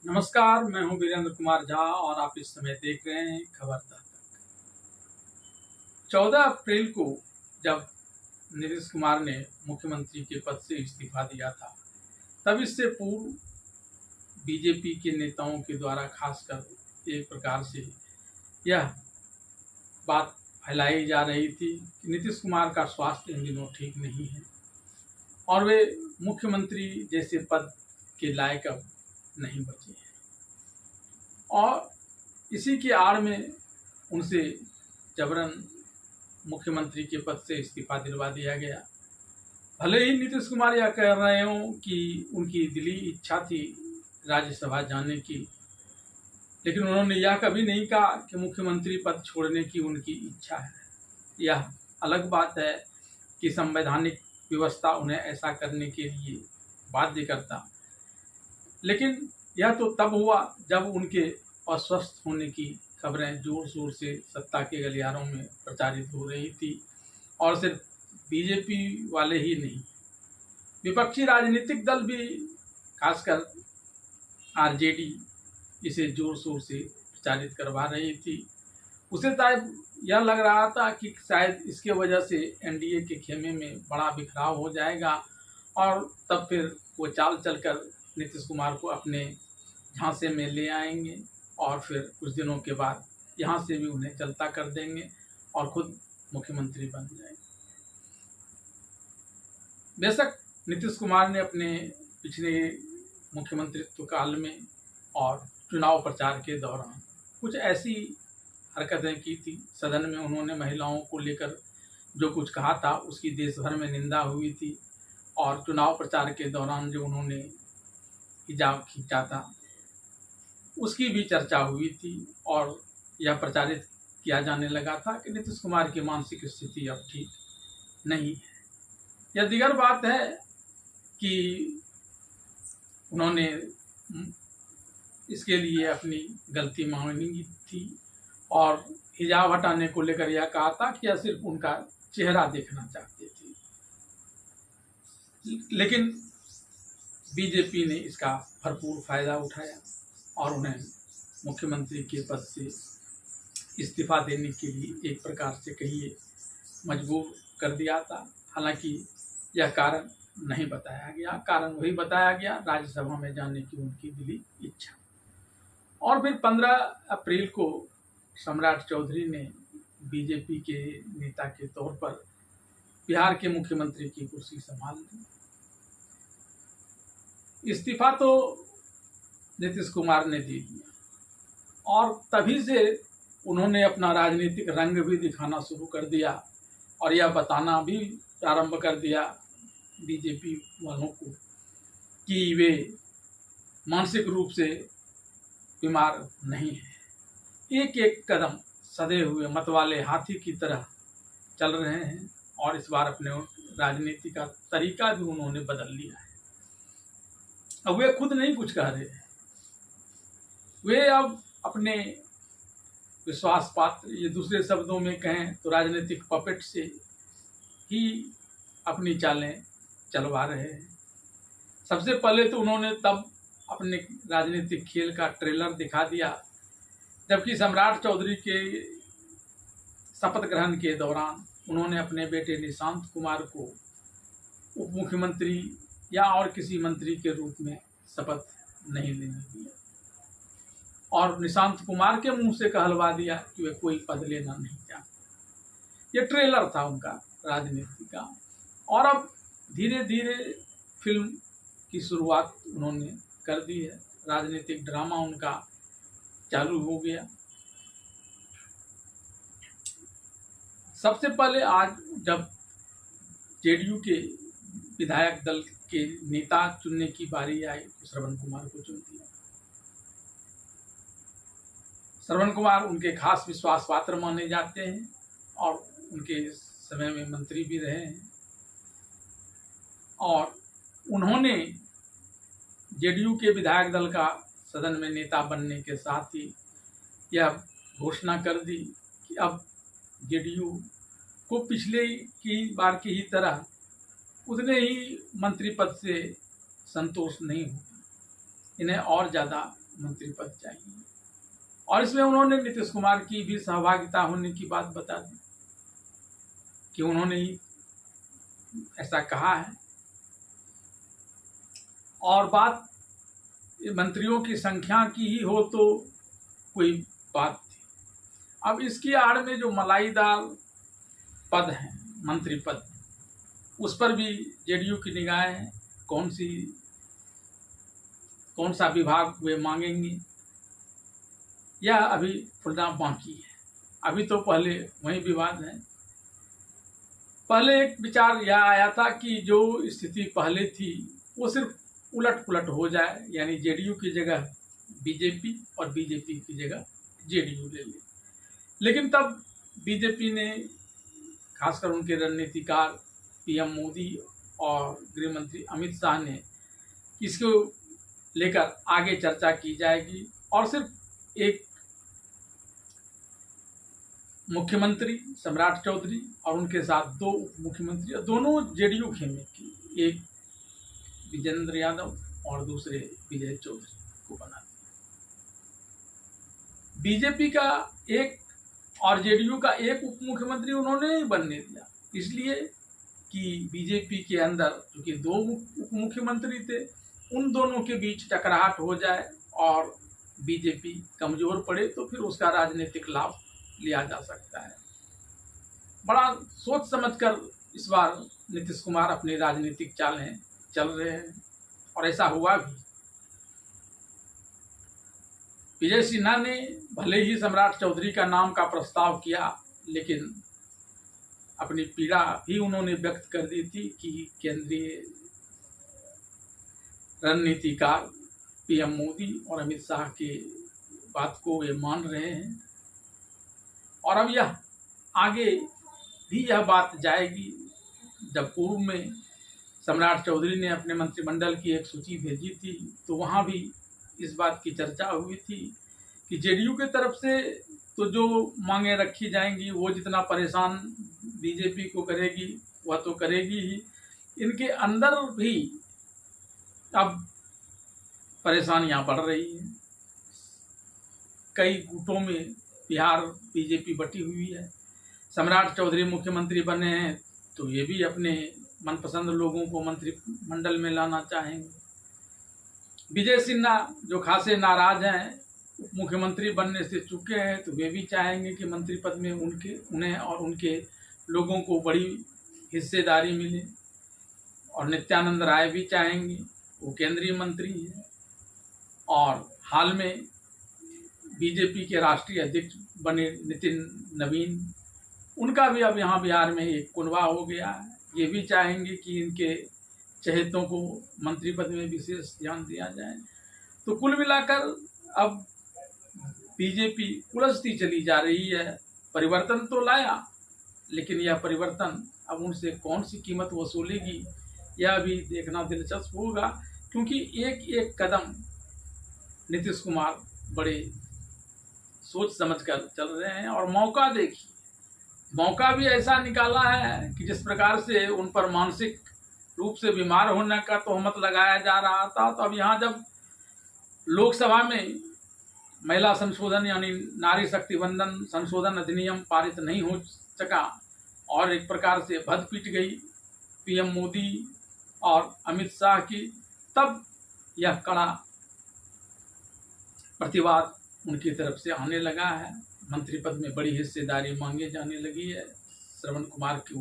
नमस्कार, मैं हूं वीरेंद्र कुमार झा और आप इस समय देख रहे हैं खबर तक। 14 अप्रैल को जब नीतीश कुमार ने मुख्यमंत्री के पद से इस्तीफा दिया था, तब इससे पूर्व बीजेपी के नेताओं के द्वारा खासकर एक प्रकार से यह बात फैलाई जा रही थी कि नीतीश कुमार का स्वास्थ्य इन दिनों ठीक नहीं है और वे मुख्यमंत्री जैसे पद के लायक अब नहीं बचे हैं। और इसी की आड़ में उनसे जबरन मुख्यमंत्री के पद से इस्तीफा दिलवा दिया गया। भले ही नीतीश कुमार यह कह रहे हों कि उनकी दिली इच्छा थी राज्यसभा जाने की, लेकिन उन्होंने यह कभी नहीं कहा कि मुख्यमंत्री पद छोड़ने की उनकी इच्छा है। यह अलग बात है कि संवैधानिक व्यवस्था उन्हें ऐसा करने के लिए बाध्य करता, लेकिन यह तो तब हुआ जब उनके अस्वस्थ होने की खबरें जोर शोर से सत्ता के गलियारों में प्रचारित हो रही थी। और सिर्फ बीजेपी वाले ही नहीं, विपक्षी राजनीतिक दल भी, खासकर आरजेडी, इसे जोर शोर से प्रचारित करवा रही थी। उसे शायद यह लग रहा था कि शायद इसके वजह से एनडीए के खेमे में बड़ा बिखराव हो जाएगा और तब फिर वो चाल चलकर नीतीश कुमार को अपने झांसे में ले आएंगे और फिर कुछ दिनों के बाद यहाँ से भी उन्हें चलता कर देंगे और खुद मुख्यमंत्री बन जाएंगे। बेशक नीतीश कुमार ने अपने पिछले मुख्यमंत्रित्व काल में और चुनाव प्रचार के दौरान कुछ ऐसी हरकतें की थी। सदन में उन्होंने महिलाओं को लेकर जो कुछ कहा था उसकी देश भर में निंदा हुई थी और चुनाव प्रचार के दौरान जो उन्होंने हिजाब खींचा था उसकी भी चर्चा हुई थी और यह प्रचारित किया जाने लगा था कि नीतीश कुमार की मानसिक स्थिति अब ठीक नहीं है। यह दीगर बात है कि उन्होंने इसके लिए अपनी गलती मानी थी और हिजाब हटाने को लेकर यह कहा था कि यह सिर्फ उनका चेहरा देखना चाहते थे, लेकिन बीजेपी ने इसका भरपूर फायदा उठाया और उन्हें मुख्यमंत्री के पद से इस्तीफा देने के लिए एक प्रकार से कहिए मजबूर कर दिया था। हालांकि यह कारण नहीं बताया गया, कारण वही बताया गया राज्यसभा में जाने की उनकी दिली इच्छा। और फिर 15 अप्रैल को सम्राट चौधरी ने बीजेपी के नेता के तौर पर बिहार के मुख्यमंत्री की कुर्सी संभाल ली। इस्तीफा तो नीतीश कुमार ने दे दिया और तभी से उन्होंने अपना राजनीतिक रंग भी दिखाना शुरू कर दिया और यह बताना भी प्रारंभ कर दिया बीजेपी वालों को कि वे मानसिक रूप से बीमार नहीं है। एक एक कदम सधे हुए मतवाले हाथी की तरह चल रहे हैं और इस बार अपने राजनीति का तरीका भी उन्होंने बदल लिया है। अब वे खुद नहीं कुछ कह रहे, वे अब अपने विश्वास पात्र, ये दूसरे शब्दों में कहें तो राजनीतिक पपेट से ही अपनी चालें चलवा रहे हैं। सबसे पहले तो उन्होंने तब अपने राजनीतिक खेल का ट्रेलर दिखा दिया जबकि सम्राट चौधरी के शपथ ग्रहण के दौरान उन्होंने अपने बेटे निशांत कुमार को उप मुख्यमंत्री या और किसी मंत्री के रूप में शपथ नहीं लेने दिया और निशांत कुमार के मुंह से कहलवा दिया कि वे कोई पद लेना नहीं चाहते। ये ट्रेलर था उनका राजनीति का और अब धीरे धीरे फिल्म की शुरुआत उन्होंने कर दी है। राजनीतिक ड्रामा उनका चालू हो गया। सबसे पहले आज जब जेडीयू के विधायक दल के नेता चुनने की बारी आई तो श्रवण कुमार को चुन दिया। श्रवण कुमार उनके खास विश्वास पात्र माने जाते हैं और उनके समय में मंत्री भी रहे हैं और उन्होंने जेडीयू के विधायक दल का सदन में नेता बनने के साथ ही यह घोषणा कर दी कि अब जेडीयू को पिछले की बार की ही तरह उतने ही मंत्री पद से संतोष नहीं होगा, इन्हें और ज़्यादा मंत्री पद चाहिए। और इसमें उन्होंने नीतीश कुमार की भी सहभागिता होने की बात बता दी कि उन्होंने ही ऐसा कहा है। और बात मंत्रियों की संख्या की ही हो तो कोई बात थी। अब इसकी आड़ में जो मलाईदार पद हैं, मंत्री पद, उस पर भी जेडीयू की निगाहें हैं। कौन सा विभाग वे मांगेंगे, यह अभी फुलना बाकी है। अभी तो पहले वही विवाद है। पहले एक विचार यह आया था कि जो स्थिति पहले थी वो सिर्फ उलट पुलट हो जाए, यानी जेडीयू की जगह बीजेपी और बीजेपी की जगह जेडीयू ले ले। लेकिन तब बीजेपी ने, खासकर उनके रणनीतिकार पीएम मोदी और गृह मंत्री अमित शाह ने, इसको लेकर आगे चर्चा की जाएगी और सिर्फ एक मुख्यमंत्री सम्राट चौधरी और उनके साथ 2 उप मुख्यमंत्री, दोनों जेडीयू खेमे की, एक विजेंद्र यादव और दूसरे विजय चौधरी को बना दिया। बीजेपी का एक और जेडीयू का एक उप मुख्यमंत्री उन्होंने नहीं बनने दिया, इसलिए कि बीजेपी के अंदर क्योंकि 2 उप मुख्यमंत्री थे, उन दोनों के बीच टकराहट हो जाए और बीजेपी कमजोर पड़े तो फिर उसका राजनीतिक लाभ लिया जा सकता है। बड़ा सोच समझकर इस बार नीतीश कुमार अपनी राजनीतिक चालें चल रहे हैं और ऐसा हुआ भी। विजय सिन्हा ने भले ही सम्राट चौधरी का नाम का प्रस्ताव किया, लेकिन अपनी पीड़ा भी उन्होंने व्यक्त कर दी थी कि केंद्रीय रणनीतिकार पीएम मोदी और अमित शाह की बात को वे मान रहे हैं। और अब यह आगे भी यह बात जाएगी। जब पूर्व में सम्राट चौधरी ने अपने मंत्रिमंडल की एक सूची भेजी थी तो वहाँ भी इस बात की चर्चा हुई थी कि जेडीयू की तरफ से तो जो मांगे रखी जाएंगी वो जितना परेशान बीजेपी को करेगी वह तो करेगी ही, इनके अंदर भी अब परेशानियां बढ़ रही हैं। कई गुटों में बिहार बीजेपी बटी हुई है। सम्राट चौधरी मुख्यमंत्री बने हैं तो ये भी अपने मनपसंद लोगों को मंत्रिमंडल में लाना चाहेंगे। विजय सिन्हा जो खासे नाराज हैं, उप मुख्यमंत्री बनने से चुके हैं, तो वे भी चाहेंगे कि मंत्री पद में उन्हें और उनके लोगों को बड़ी हिस्सेदारी मिले। और नित्यानंद राय भी चाहेंगे, वो केंद्रीय मंत्री हैं। और हाल में बीजेपी के राष्ट्रीय अध्यक्ष बने नितिन नवीन, उनका भी अब यहाँ बिहार में एक कुनबा हो गया है। ये भी चाहेंगे कि इनके चहेतों को मंत्री पद में विशेष ध्यान दिया जाए। तो कुल मिलाकर अब बीजेपी उलझती चली जा रही है। परिवर्तन तो लाया, लेकिन यह परिवर्तन अब उनसे कौन सी कीमत वसूलेगी यह भी देखना दिलचस्प होगा, क्योंकि एक एक कदम नीतीश कुमार बड़े सोच समझकर चल रहे हैं। और मौका भी ऐसा निकाला है कि जिस प्रकार से उन पर मानसिक रूप से बीमार होने का तोहमत लगाया जा रहा था, तो अब यहाँ जब लोकसभा में महिला संशोधन यानी नारी शक्ति वंदन संशोधन अधिनियम पारित नहीं हो सका और एक प्रकार से भद पीट गई पीएम मोदी और अमित शाह की, तब यह कड़ा प्रतिवाद उनकी तरफ से आने लगा है। मंत्री पद में बड़ी हिस्सेदारी मांगे जाने लगी है श्रवण कुमार को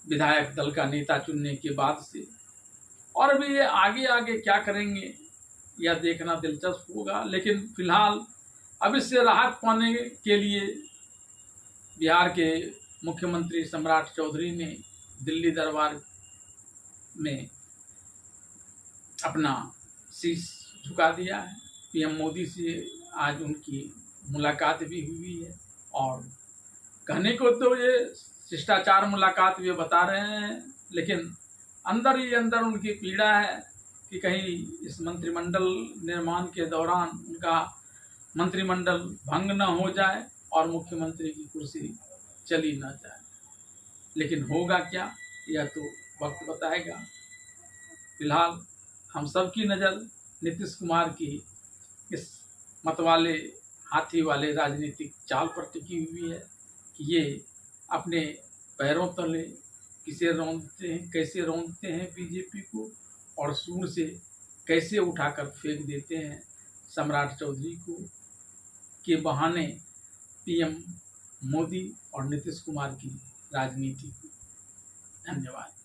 विधायक दल का नेता चुनने के बाद से। और अभी ये आगे क्या करेंगे यह देखना दिलचस्प होगा। लेकिन फिलहाल अब इससे राहत पाने के लिए बिहार के मुख्यमंत्री सम्राट चौधरी ने दिल्ली दरबार में अपना शीश झुका दिया है। पीएम मोदी से आज उनकी मुलाकात भी हुई है और कहने को तो ये शिष्टाचार मुलाकात वे बता रहे हैं, लेकिन अंदर ही अंदर उनकी पीड़ा है कि कहीं इस मंत्रिमंडल निर्माण के दौरान उनका मंत्रिमंडल भंग न हो जाए और मुख्यमंत्री की कुर्सी चली न जाए। लेकिन होगा क्या यह तो वक्त बताएगा। फिलहाल हम सब की नज़र नीतीश कुमार की इस मतवाले हाथी वाले राजनीतिक चाल पर टिकी हुई है कि ये अपने पैरों तले कैसे रौंदते हैं बीजेपी को, और सूंड से कैसे उठाकर फेंक देते हैं सम्राट चौधरी को के बहाने पीएम मोदी और नीतीश कुमार की राजनीति को। धन्यवाद।